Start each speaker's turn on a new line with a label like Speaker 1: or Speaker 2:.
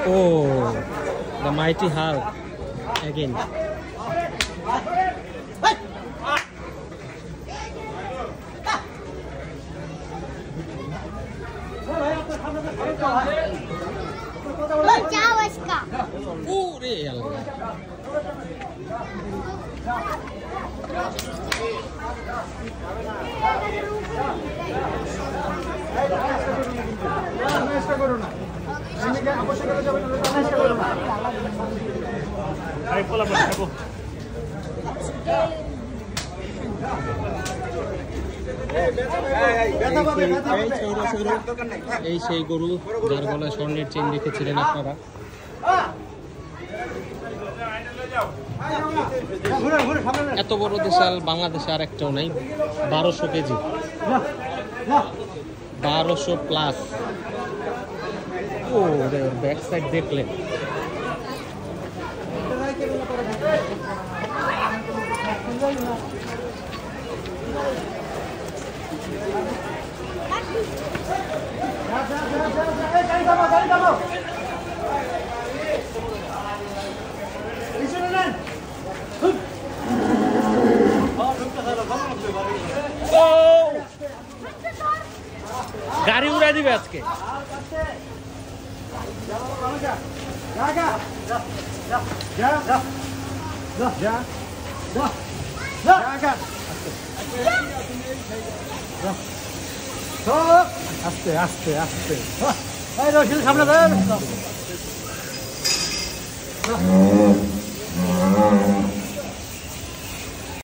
Speaker 1: Oh, the mighty Hulk again. এই সেই গরু যার গলায় স্বর্ণের চেন রেখেছিলেন আপনারা। এত বড় দেশাল বাংলাদেশে আর একটাও নাই। 1200 কেজি, 1200 প্লাস। ও ব্যাক সাইড দেখলেন। গাড়ি উড়াই দিবে আজকে। আস্তে আস্তে আস্তে সামনে